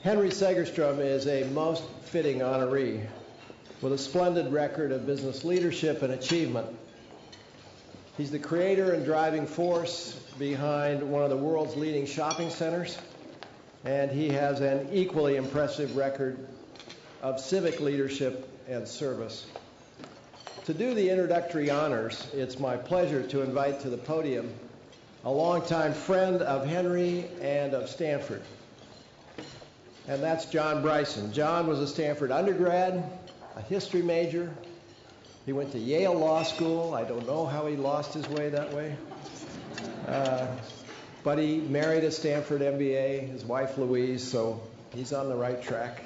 Henry Segerstrom is a most fitting honoree with a splendid record of business leadership and achievement. He's the creator and driving force behind one of the world's leading shopping centers, and he has an equally impressive record of civic leadership and service. To do the introductory honors, it's my pleasure to invite to the podium a longtime friend of Henry and of Stanford, and that's John Bryson. John was a Stanford undergrad, a history major. He went to Yale Law School. I don't know how he lost his way that way. But he married a Stanford MBA, his wife Louise, so he's on the right track.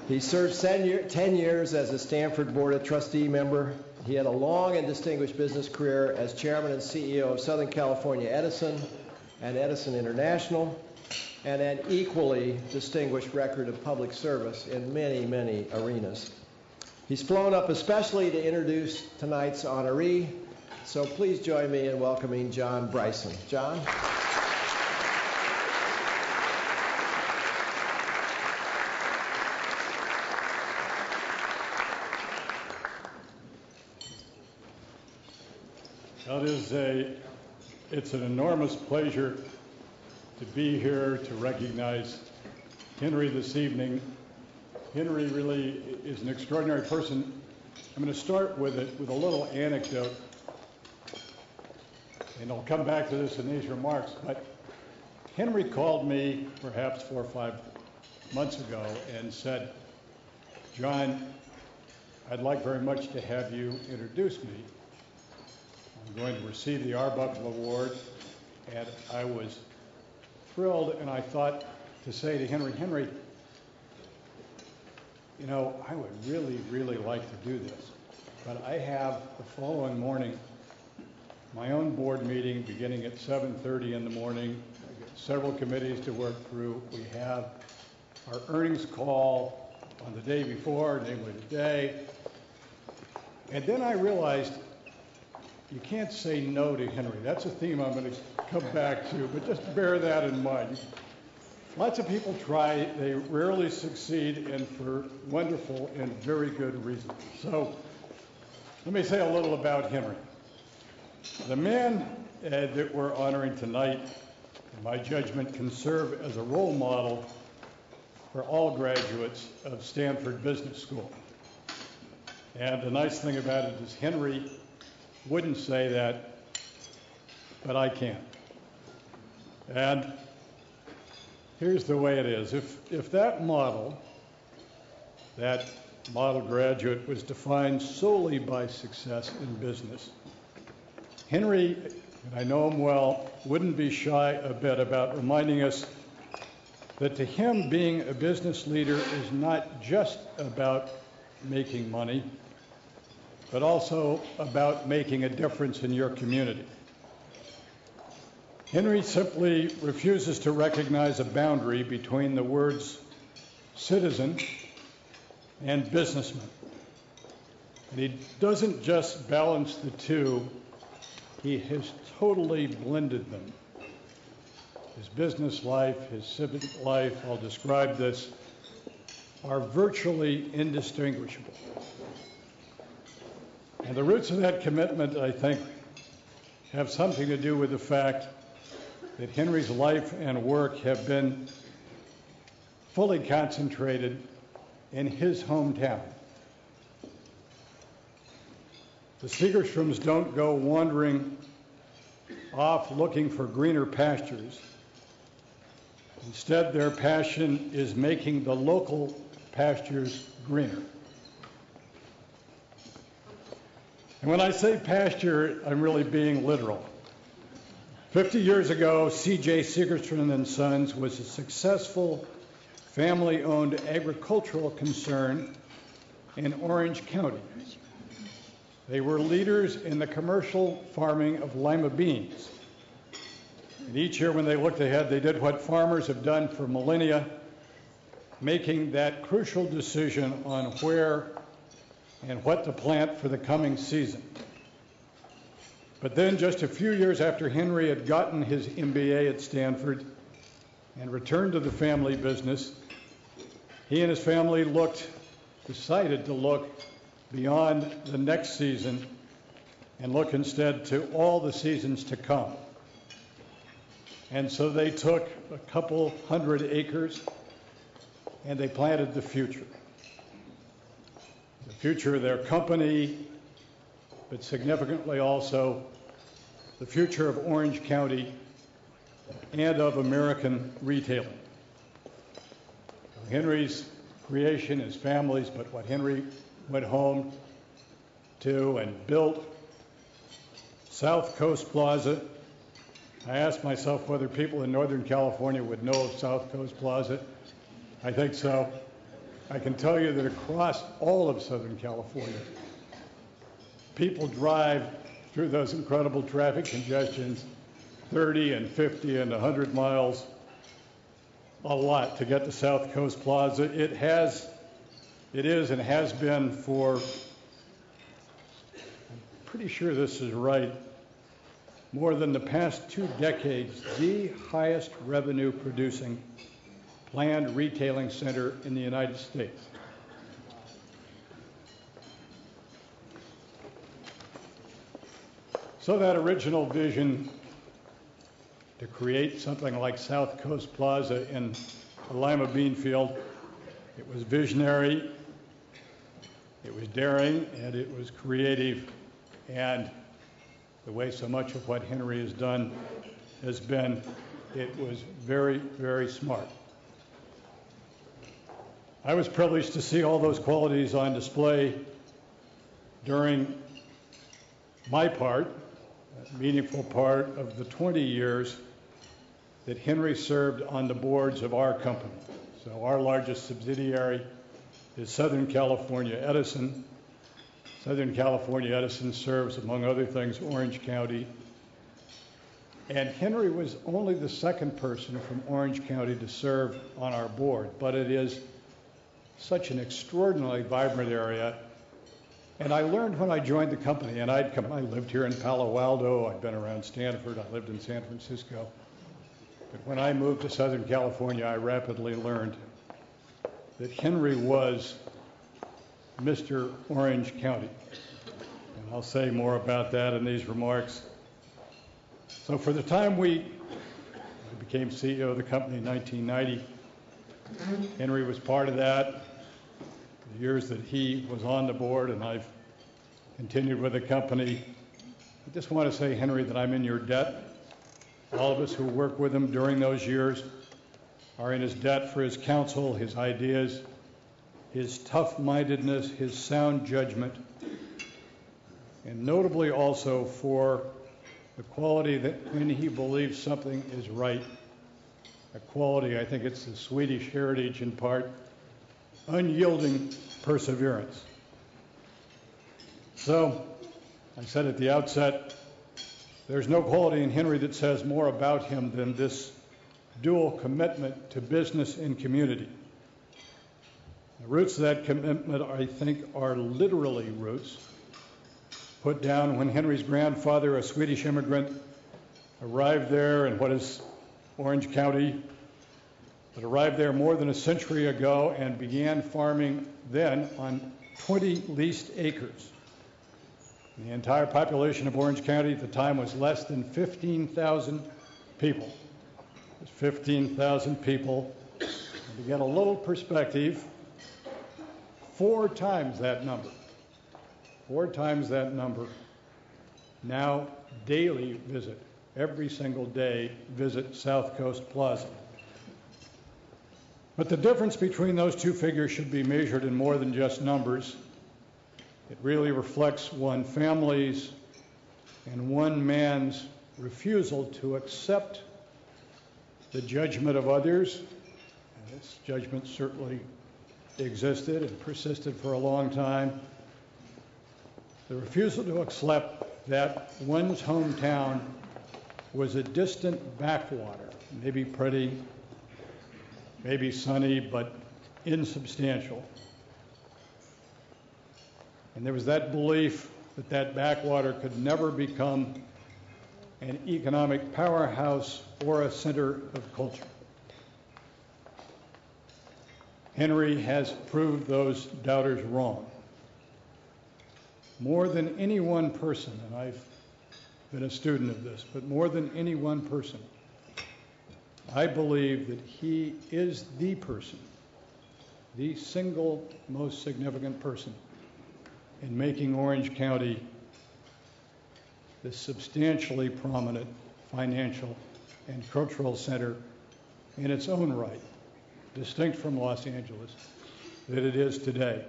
He served 10 years as a Stanford Board of Trustee member. He had a long and distinguished business career as chairman and CEO of Southern California Edison and Edison International, and an equally distinguished record of public service in many, many arenas. He's flown up especially to introduce tonight's honoree, so please join me in welcoming John Bryson. John? It's an enormous pleasure to be here to recognize Henry this evening. Henry really is an extraordinary person. I'm going to start with a little anecdote, and I'll come back to this in these remarks, but Henry called me perhaps 4 or 5 months ago and said, "John, I'd like very much to have you introduce me. I'm going to receive the Arbuckle Award," and I was thrilled, and I thought to say to Henry, you know, I would really, really like to do this, but I have the following morning my own board meeting beginning at 7:30 in the morning. I got several committees to work through. We have our earnings call on the day before, namely today. And then I realized you can't say no to Henry. That's a theme I'm going to come back to, but just bear that in mind. Lots of people try, they rarely succeed, and for wonderful and very good reasons. So let me say a little about Henry. The man that we're honoring tonight, in my judgment, can serve as a role model for all graduates of Stanford Business School. And the nice thing about it is Henry wouldn't say that, but I can. And here's the way it is. If that model graduate was defined solely by success in business, Henry, and I know him well, wouldn't be shy a bit about reminding us that to him being a business leader is not just about making money, but also about making a difference in your community. Henry simply refuses to recognize a boundary between the words citizen and businessman. And he doesn't just balance the two, he has totally blended them. His business life, his civic life, I'll describe this, are virtually indistinguishable. And the roots of that commitment, I think, have something to do with the fact that Henry's life and work have been fully concentrated in his hometown. The Segerstroms don't go wandering off looking for greener pastures. Instead, their passion is making the local pastures greener. And when I say pasture, I'm really being literal. 50 years ago, C.J. Segerstrom and Sons was a successful family-owned agricultural concern in Orange County. They were leaders in the commercial farming of lima beans. And each year when they looked ahead, they did what farmers have done for millennia, making that crucial decision on where and what to plant for the coming season. But then just a few years after Henry had gotten his MBA at Stanford, and returned to the family business, he and his family decided to look beyond the next season and look instead to all the seasons to come. And so they took a couple hundred acres and they planted the future. The future of their company, but significantly also the future of Orange County and of American retailing. Henry's creation, his family's, but what Henry went home to and built South Coast Plaza. I asked myself whether people in Northern California would know of South Coast Plaza. I think so. I can tell you that across all of Southern California, people drive through those incredible traffic congestions, 30 and 50 and 100 miles, a lot to get to South Coast Plaza. It is and has been for, I'm pretty sure this is right, more than the past 2 decades, the highest revenue producing planned retailing center in the United States. So that original vision to create something like South Coast Plaza in the Lima bean field, it was visionary, it was daring, and it was creative, and the way so much of what Henry has done has been, it was very, very smart. I was privileged to see all those qualities on display during my part, a meaningful part of the 20 years that Henry served on the boards of our company. So our largest subsidiary is Southern California Edison. Southern California Edison serves, among other things, Orange County. And Henry was only the second person from Orange County to serve on our board, but it is such an extraordinarily vibrant area. And I learned when I joined the company, and I lived here in Palo Alto, I'd been around Stanford, I lived in San Francisco. But when I moved to Southern California, I rapidly learned that Henry was Mr. Orange County. And I'll say more about that in these remarks. So for the time I became CEO of the company in 1990, Henry was part of that. The years that he was on the board and I've continued with the company, I just want to say, Henry, that I'm in your debt. All of us who worked with him during those years are in his debt for his counsel, his ideas, his tough-mindedness, his sound judgment, and notably also for the quality that when he believes something is right, a quality, I think it's the Swedish heritage in part, unyielding perseverance. So, I said at the outset, there's no quality in Henry that says more about him than this dual commitment to business and community. The roots of that commitment, I think, are literally roots put down when Henry's grandfather, a Swedish immigrant, arrived there in what is Orange County, but arrived there more than a century ago and began farming then on 20 leased acres. The entire population of Orange County at the time was less than 15,000 people. It was 15,000 people. And to get a little perspective, 4 times that number now daily visit, every single day visit South Coast Plaza. But the difference between those two figures should be measured in more than just numbers. It really reflects one family's and one man's refusal to accept the judgment of others. And this judgment certainly existed and persisted for a long time. The refusal to accept that one's hometown was a distant backwater, maybe pretty, maybe sunny, but insubstantial. And there was that belief that that backwater could never become an economic powerhouse or a center of culture. Henry has proved those doubters wrong. More than any one person, and I've been a student of this, but more than any one person, I believe that he is the person, the single most significant person in making Orange County the substantially prominent financial and cultural center in its own right, distinct from Los Angeles, that it is today.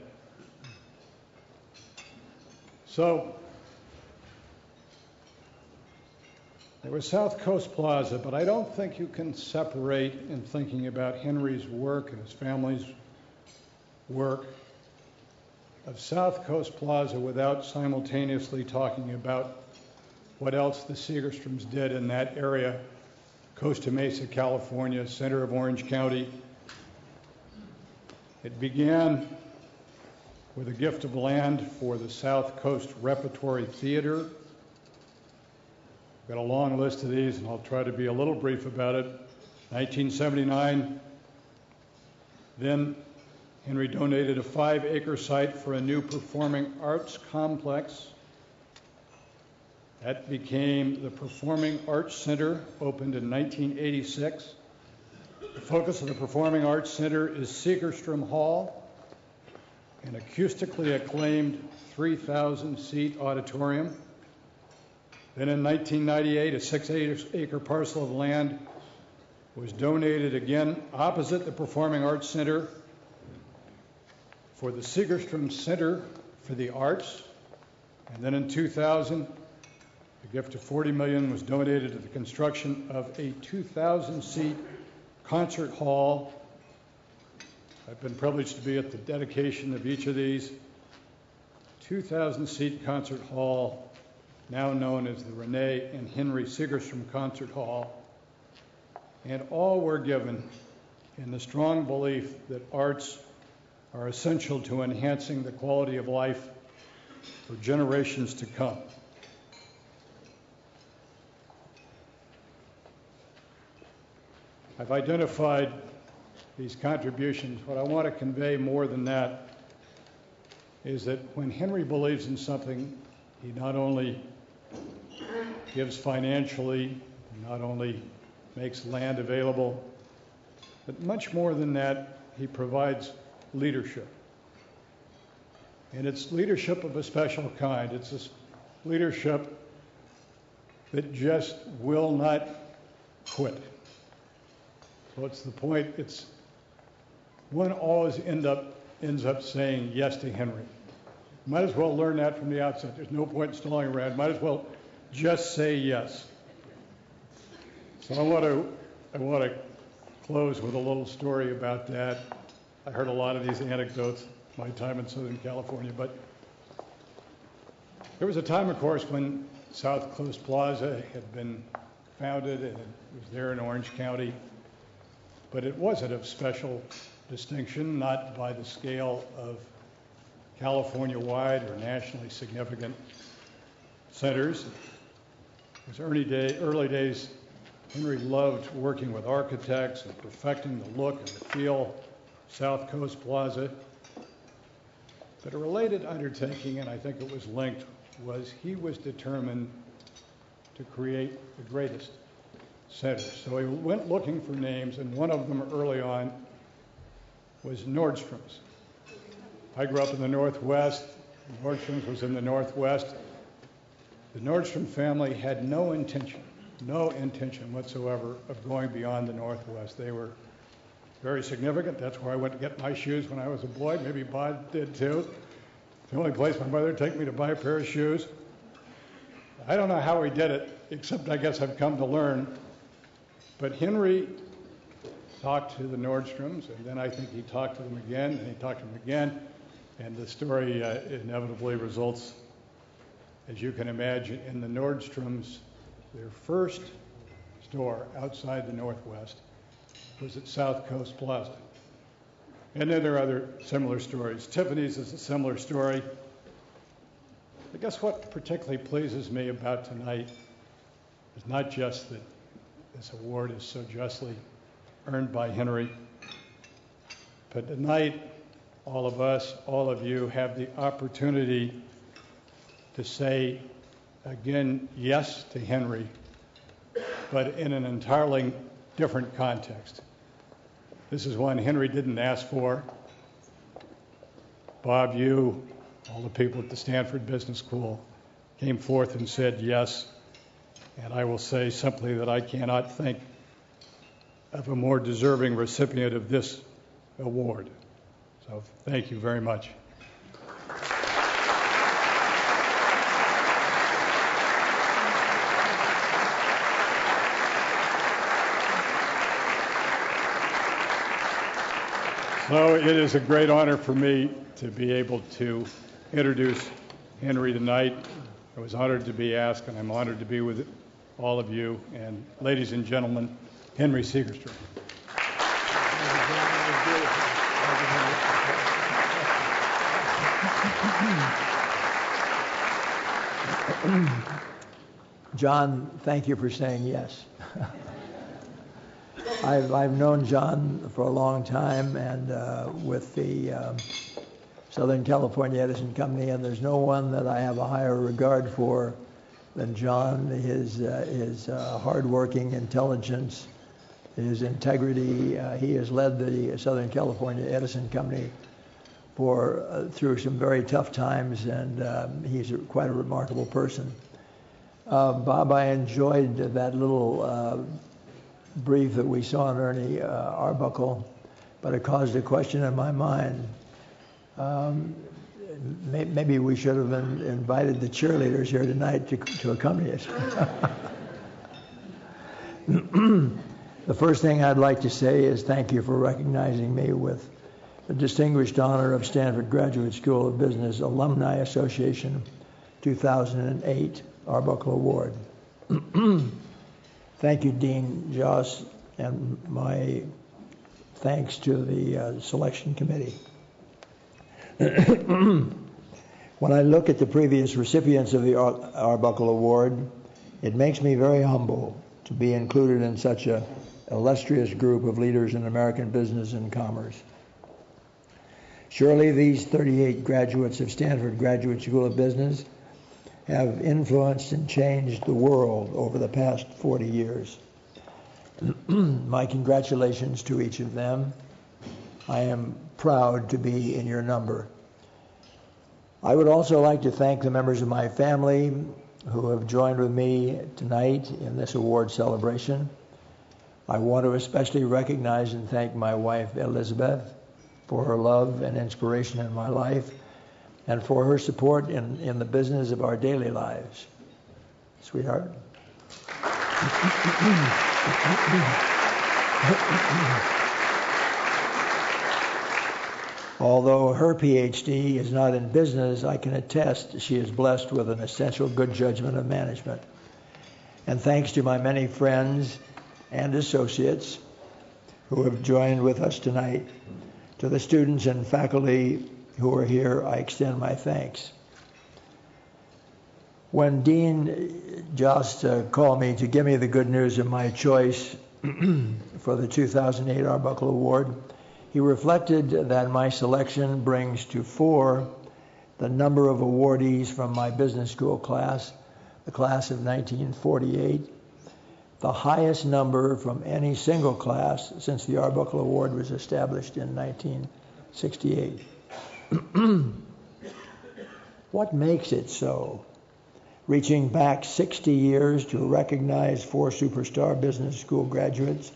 So, there was South Coast Plaza, but I don't think you can separate in thinking about Henry's work and his family's work of South Coast Plaza without simultaneously talking about what else the Segerstroms did in that area, Costa Mesa, California, center of Orange County. It began with a gift of land for the South Coast Repertory Theater. I've got a long list of these, and I'll try to be a little brief about it. 1979, then Henry donated a 5-acre site for a new performing arts complex. That became the Performing Arts Center, opened in 1986. The focus of the Performing Arts Center is Segerstrom Hall, an acoustically acclaimed 3,000-seat auditorium. Then in 1998, a 6-acre parcel of land was donated again opposite the Performing Arts Center for the Segerstrom Center for the Arts. And then in 2000, a gift of $40 million was donated to the construction of a 2,000-seat concert hall. I've been privileged to be at the dedication of each of these. 2,000-seat concert hall, now known as the Renee and Henry Segerstrom Concert Hall. And all were given in the strong belief that arts are essential to enhancing the quality of life for generations to come. I've identified these contributions. What I want to convey more than that is that when Henry believes in something, he not only gives financially, not only makes land available, but much more than that, he provides leadership. And it's leadership of a special kind. It's a leadership that just will not quit. So it's the point, it's one always ends up saying yes to Henry. Might as well learn that from the outset. There's no point in stalling around. Might as well just say yes. So I want to close with a little story about that. I heard a lot of these anecdotes my time in Southern California, but there was a time, of course, when South Coast Plaza had been founded and it was there in Orange County, but it wasn't of special distinction, not by the scale of California-wide or nationally significant centers. It was early days. Henry loved working with architects and perfecting the look and the feel of South Coast Plaza. But a related undertaking, and I think it was linked, was he was determined to create the greatest center. So he went looking for names, and one of them early on was Nordstrom's. I grew up in the Northwest. Nordstrom's was in the Northwest. The Nordstrom family had no intention whatsoever of going beyond the Northwest. They were very significant. That's where I went to get my shoes when I was a boy. Maybe Bod did too. The only place my mother would take me to buy a pair of shoes. I don't know how he did it, except I guess I've come to learn. But Henry talked to the Nordstroms, and then I think he talked to them again, and he talked to them again, and the story inevitably results, as you can imagine, in the Nordstroms. Their first store outside the Northwest was at South Coast Plaza. And then there are other similar stories. Tiffany's is a similar story. I guess what particularly pleases me about tonight is not just that this award is so justly earned by Henry, But tonight, all of us, all of you, have the opportunity to say again yes to Henry, but in an entirely different context. This is one Henry didn't ask for. Bob, you, all the people at the Stanford Business School came forth and said yes. And I will say simply that I cannot think of a more deserving recipient of this award. So thank you very much. So it is a great honor for me to be able to introduce Henry tonight. I was honored to be asked, and I'm honored to be with all of you. And ladies and gentlemen, Henry Segerstrom. John, thank you for saying yes. I've known John for a long time, and with the Southern California Edison Company, and there's no one that I have a higher regard for than John. His hardworking intelligence, his integrity. He has led the Southern California Edison Company through some very tough times, and he's quite a remarkable person. Bob, I enjoyed that little brief that we saw on Ernie Arbuckle, but it caused a question in my mind. Maybe we should have invited the cheerleaders here tonight to accompany us. The first thing I'd like to say is thank you for recognizing me with the distinguished honor of Stanford Graduate School of Business Alumni Association 2008 Arbuckle Award. Thank you, Dean Joss, and my thanks to the selection committee. When I look at the previous recipients of the Arbuckle Award, it makes me very humble to be included in such an illustrious group of leaders in American business and commerce. Surely these 38 graduates of Stanford Graduate School of Business have influenced and changed the world over the past 40 years. My congratulations to each of them. I am proud to be in your number. I would also like to thank the members of my family who have joined with me tonight in this award celebration. I want to especially recognize and thank my wife, Elizabeth, for her love and inspiration in my life, and for her support in the business of our daily lives. Sweetheart. Although her PhD is not in business, I can attest she is blessed with an essential good judgment of management. And thanks to my many friends and associates who have joined with us tonight, to the students and faculty who are here, I extend my thanks. When Dean Jost called me to give me the good news of my choice for the 2008 Arbuckle Award, he reflected that my selection brings to 4 the number of awardees from my business school class, the class of 1948, the highest number from any single class since the Arbuckle Award was established in 1968. What makes it so? Reaching back 60 years to recognize 4 superstar business school graduates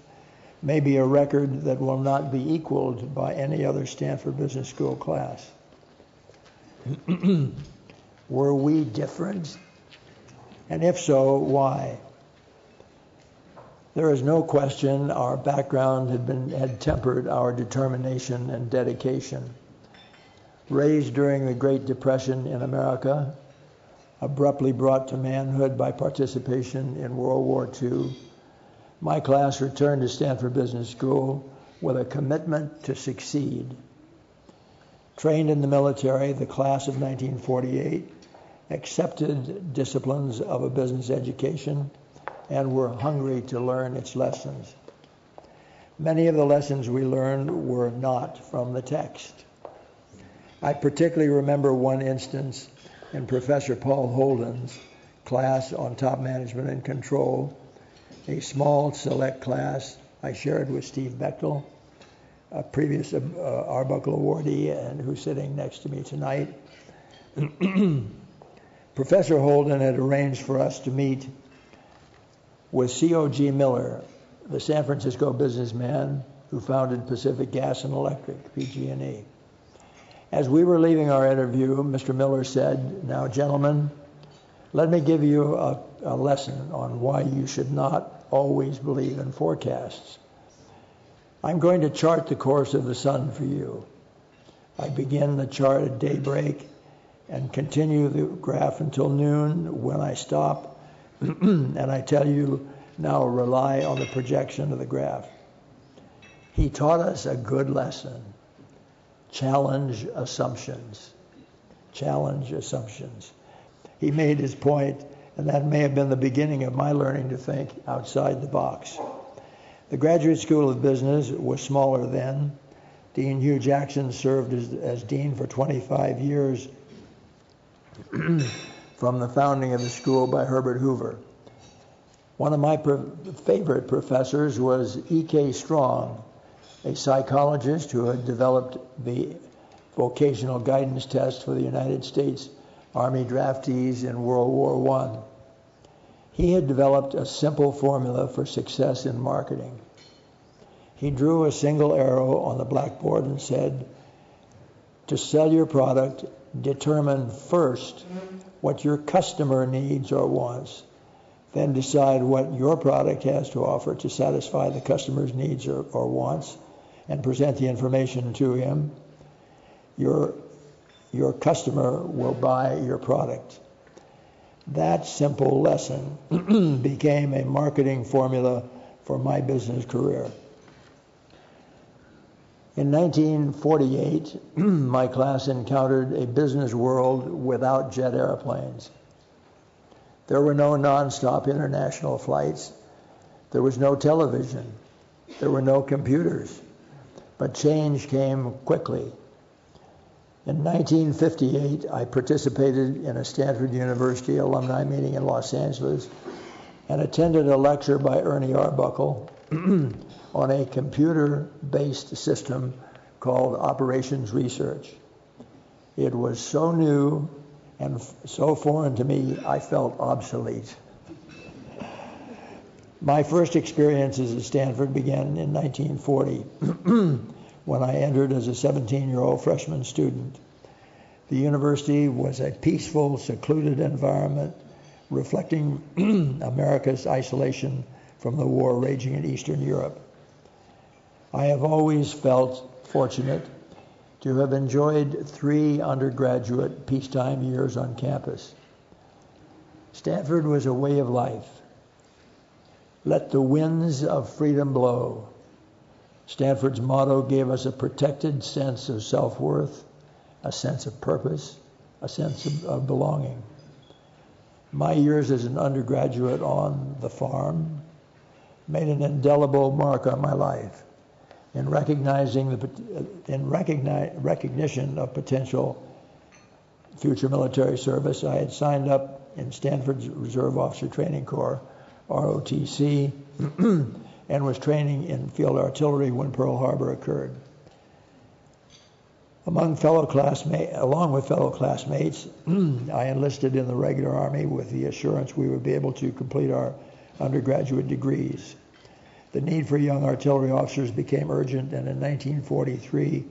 may be a record that will not be equaled by any other Stanford Business School class. Were we different? And if so, why? There is no question our background had tempered our determination and dedication. Raised during the Great Depression in America, abruptly brought to manhood by participation in World War II, my class returned to Stanford Business School with a commitment to succeed. Trained in the military, the class of 1948 accepted disciplines of a business education and were hungry to learn its lessons. Many of the lessons we learned were not from the text. I particularly remember one instance in Professor Paul Holden's class on top management and control, a small select class I shared with Steve Bechtel, a previous Arbuckle Awardee and who's sitting next to me tonight. Professor Holden had arranged for us to meet with C.O.G. Miller, the San Francisco businessman who founded Pacific Gas and Electric, PG&E. As we were leaving our interview, Mr. Miller said, "Now, gentlemen, let me give you a lesson on why you should not always believe in forecasts. I'm going to chart the course of the sun for you. I begin the chart at daybreak and continue the graph until noon when I stop, and I tell you, now rely on the projection of the graph." He taught us a good lesson. Challenge assumptions. Challenge assumptions. He made his point, and that may have been the beginning of my learning to think outside the box. The Graduate School of Business was smaller then. Dean Hugh Jackson served as dean for 25 years from the founding of the school by Herbert Hoover. One of my favorite professors was E.K. Strong, a psychologist who had developed the vocational guidance test for the United States Army draftees in World War I. He had developed a simple formula for success in marketing. He drew a single arrow on the blackboard and said, "To sell your product, determine first what your customer needs or wants, then decide what your product has to offer to satisfy the customer's needs or wants, and present the information to him. Your customer will buy your product." That simple lesson became a marketing formula for my business career. In 1948, my class encountered a business world without jet airplanes. There were no nonstop international flights. There was no television. There were no computers. But change came quickly. In 1958, I participated in a Stanford University alumni meeting in Los Angeles and attended a lecture by Ernie Arbuckle on a computer-based system called operations research. It was so new and so foreign to me, I felt obsolete. My first experiences at Stanford began in 1940 when I entered as a 17-year-old freshman student. The university was a peaceful, secluded environment reflecting America's isolation from the war raging in Eastern Europe. I have always felt fortunate to have enjoyed 3 undergraduate peacetime years on campus. Stanford was a way of life. Let the winds of freedom blow. Stanford's motto gave us a protected sense of self-worth, a sense of purpose, a sense of belonging. My years as an undergraduate on the farm made an indelible mark on my life. In recognition of potential future military service, I had signed up in Stanford's Reserve Officer Training Corps, ROTC, and was training in field artillery when Pearl Harbor occurred. Along with fellow classmates, I enlisted in the regular Army with the assurance we would be able to complete our undergraduate degrees. The need for young artillery officers became urgent, and in 1943,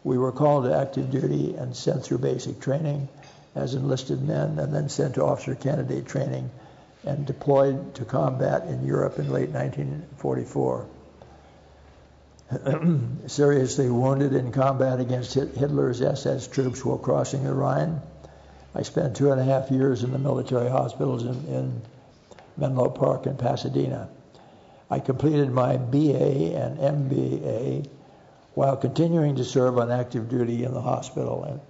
we were called to active duty and sent through basic training as enlisted men, and then sent to officer candidate training and deployed to combat in Europe in late 1944. Seriously wounded in combat against Hitler's SS troops while crossing the Rhine, I spent 2.5 years in the military hospitals in Menlo Park and Pasadena. I completed my BA and MBA while continuing to serve on active duty in the hospital.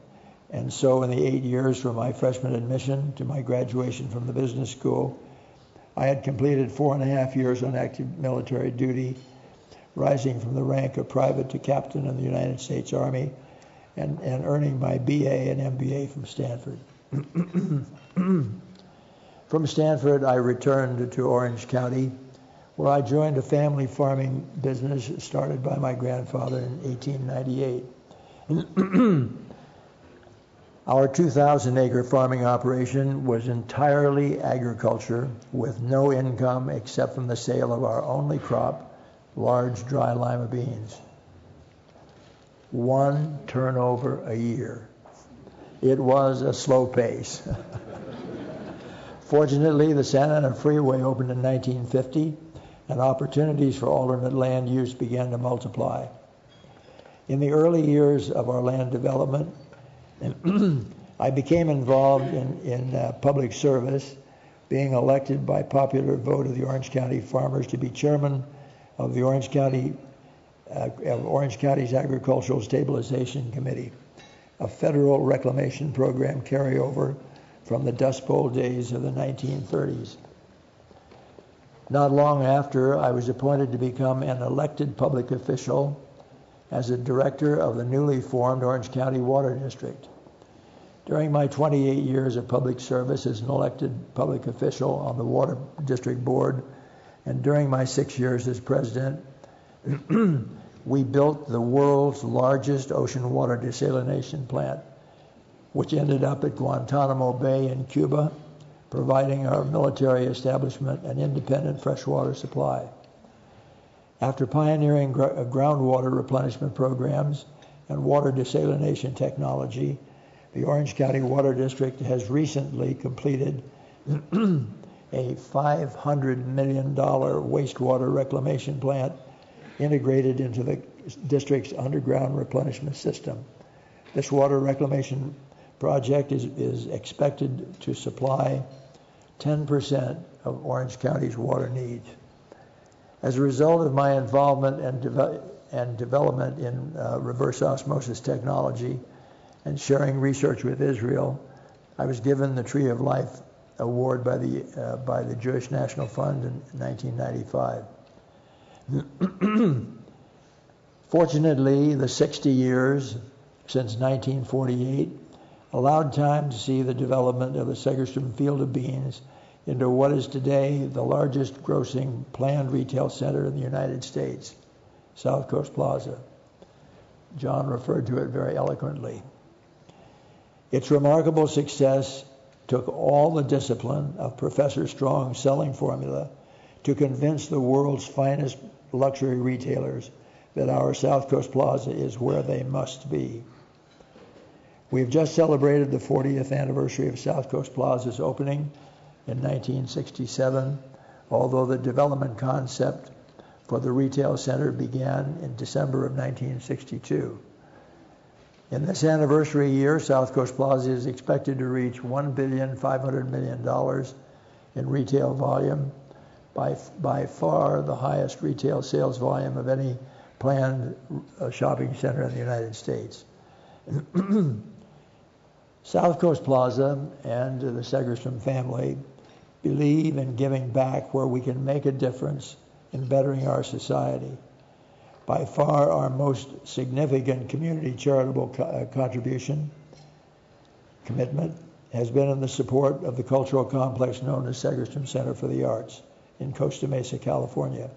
And so in the 8 years from my freshman admission to my graduation from the business school, I had completed 4.5 years on active military duty, rising from the rank of private to captain in the United States Army, and earning my BA and MBA from Stanford. From Stanford, I returned to Orange County, where I joined a family farming business started by my grandfather in 1898. Our 2,000-acre farming operation was entirely agriculture, with no income except from the sale of our only crop, large dry lima beans. 1 turnover a year. It was a slow pace. Fortunately, the Santa Ana Freeway opened in 1950, and opportunities for alternate land use began to multiply. In the early years of our land development, I became involved in public service, being elected by popular vote of the Orange County farmers to be chairman of the Orange County's Agricultural Stabilization Committee, a federal reclamation program carryover from the Dust Bowl days of the 1930s. Not long after, I was appointed to become an elected public official as a director of the newly formed Orange County Water District. During my 28 years of public service as an elected public official on the Water District Board, and during my 6 years as president, we built the world's largest ocean water desalination plant, which ended up at Guantanamo Bay in Cuba, providing our military establishment an independent freshwater supply. After pioneering groundwater replenishment programs and water desalination technology, the Orange County Water District has recently completed a $500 million wastewater reclamation plant integrated into the district's underground replenishment system. This water reclamation project is expected to supply 10% of Orange County's water needs. As a result of my involvement and development in reverse osmosis technology and sharing research with Israel, I was given the Tree of Life Award by the Jewish National Fund in 1995. Fortunately, the 60 years since 1948 allowed time to see the development of the Segerstrom field of beans into what is today the largest grossing planned retail center in the United States, South Coast Plaza. John referred to it very eloquently. Its remarkable success took all the discipline of Professor Strong's selling formula to convince the world's finest luxury retailers that our South Coast Plaza is where they must be. We have just celebrated the 40th anniversary of South Coast Plaza's opening in 1967, although the development concept for the retail center began in December of 1962. In this anniversary year, South Coast Plaza is expected to reach $1.5 billion in retail volume, by far the highest retail sales volume of any planned shopping center in the United States. South Coast Plaza and the Segerstrom family believe in giving back where we can make a difference in bettering our society. By far our most significant community charitable commitment has been in the support of the cultural complex known as Segerstrom Center for the Arts in Costa Mesa, California.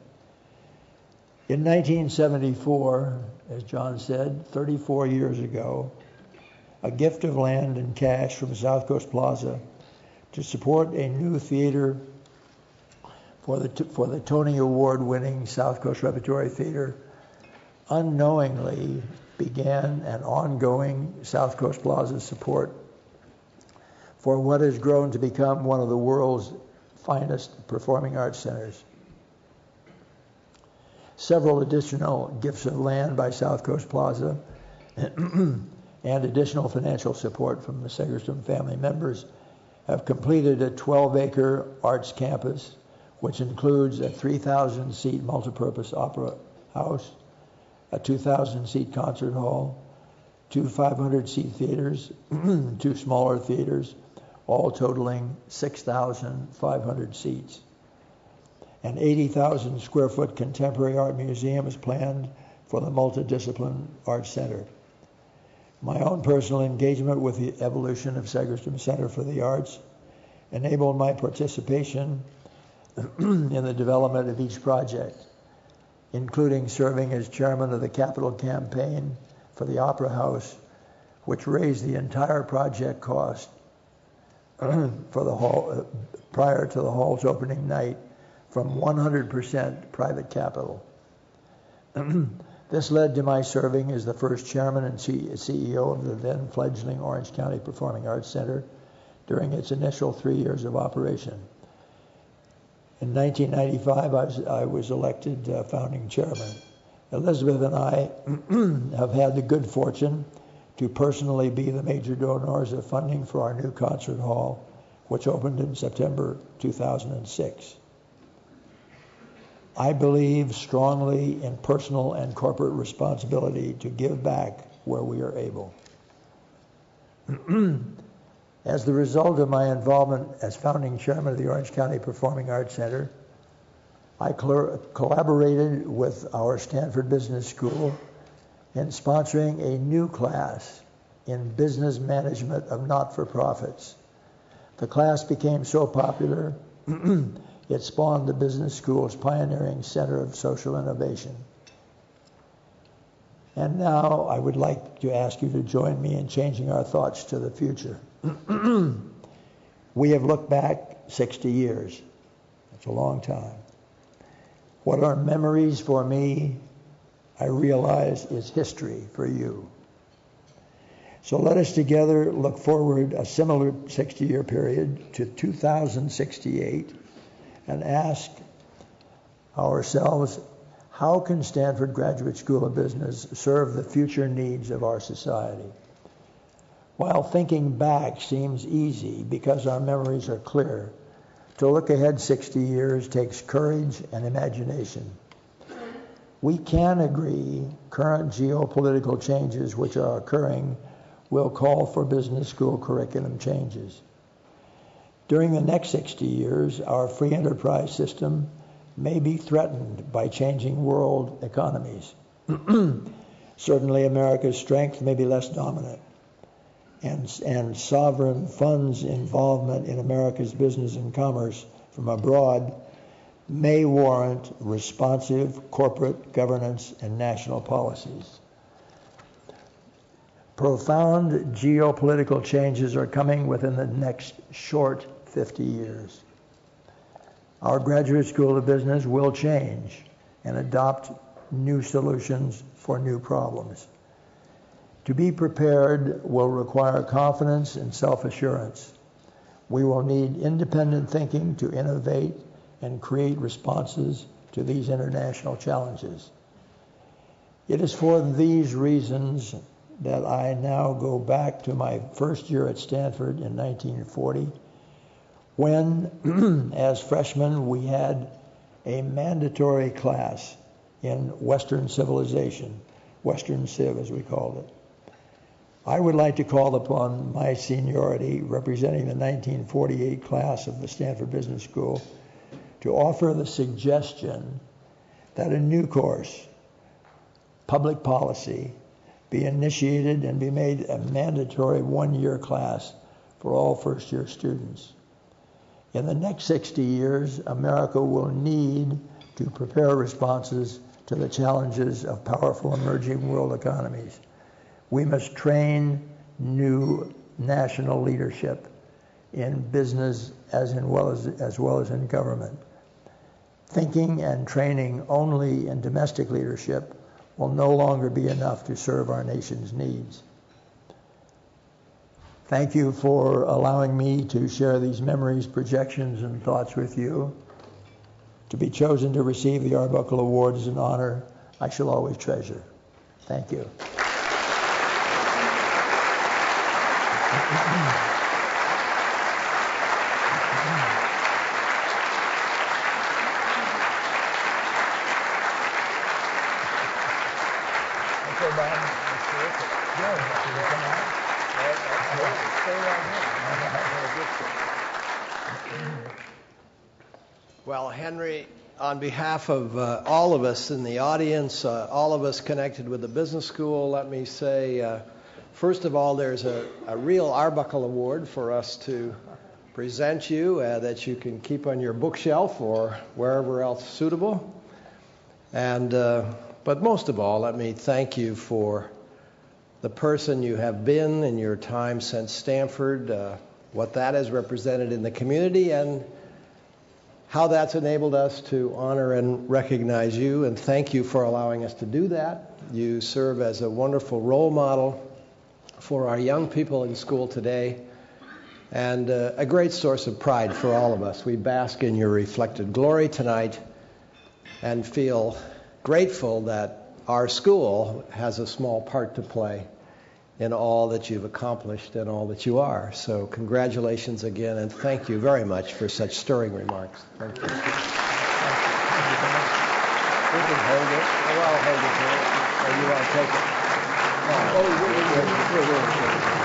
In 1974, as John said, 34 years ago, a gift of land and cash from South Coast Plaza to support a new theater for the Tony Award-winning South Coast Repertory Theater unknowingly began an ongoing South Coast Plaza support for what has grown to become one of the world's finest performing arts centers. Several additional gifts of land by South Coast Plaza and additional financial support from the Segerstrom family members have completed a 12-acre arts campus, which includes a 3,000-seat multipurpose opera house, a 2,000-seat concert hall, 2 500-seat theaters, 2 smaller theaters, all totaling 6,500 seats. An 80,000 square foot contemporary art museum is planned for the Multidiscipline Arts Center. My own personal engagement with the evolution of Segerstrom Center for the Arts enabled my participation in the development of each project, including serving as chairman of the capital campaign for the Opera House, which raised the entire project cost for the hall prior to the hall's opening night from 100% private capital. This led to my serving as the first chairman and CEO of the then fledgling Orange County Performing Arts Center during its initial 3 years of operation. In 1995, I was elected founding chairman. Elizabeth and I have had the good fortune to personally be the major donors of funding for our new concert hall, which opened in September 2006. I believe strongly in personal and corporate responsibility to give back where we are able. As the result of my involvement as founding chairman of the Orange County Performing Arts Center, I collaborated with our Stanford Business School in sponsoring a new class in business management of not-for-profits. The class became so popular, it spawned the business school's pioneering Center of Social Innovation. And now I would like to ask you to join me in changing our thoughts to the future. We have looked back 60 years. That's a long time. What are memories for me, I realize, is history for you. So let us together look forward a similar 60-year period to 2068 and ask ourselves, how can Stanford Graduate School of Business serve the future needs of our society? While thinking back seems easy because our memories are clear, to look ahead 60 years takes courage and imagination. We can agree current geopolitical changes which are occurring will call for business school curriculum changes. During the next 60 years, our free enterprise system may be threatened by changing world economies. Certainly America's strength may be less dominant, and sovereign funds' involvement in America's business and commerce from abroad may warrant responsive corporate governance and national policies. Profound geopolitical changes are coming within the next short 50 years. Our Graduate School of Business will change and adopt new solutions for new problems. To be prepared will require confidence and self-assurance. We will need independent thinking to innovate and create responses to these international challenges. It is for these reasons that I now go back to my first year at Stanford in 1940, when, as freshmen, we had a mandatory class in Western civilization, Western Civ as we called it. I would like to call upon my seniority, representing the 1948 class of the Stanford Business School, to offer the suggestion that a new course, public policy, be initiated and be made a mandatory one-year class for all first-year students. In the next 60 years, America will need to prepare responses to the challenges of powerful emerging world economies. We must train new national leadership in business as well as in government. Thinking and training only in domestic leadership will no longer be enough to serve our nation's needs. Thank you for allowing me to share these memories, projections, and thoughts with you. To be chosen to receive the Arbuckle Award is an honor I shall always treasure. Thank you. Well, Henry, on behalf of all of us in the audience, all of us connected with the business school, let me say, first of all, there's a real Arbuckle Award for us to present you that you can keep on your bookshelf or wherever else suitable. And but most of all, let me thank you for the person you have been in your time since Stanford, what that has represented in the community, and how that's enabled us to honor and recognize you, and thank you for allowing us to do that. You serve as a wonderful role model for our young people in school today, and a great source of pride for all of us. We bask in your reflected glory tonight and feel grateful that our school has a small part to play in all that you've accomplished and all that you are. So congratulations again, and thank you very much for such stirring remarks. Thank you. We can hold it. Or I'll hold it here. Or you want to take it? Oh,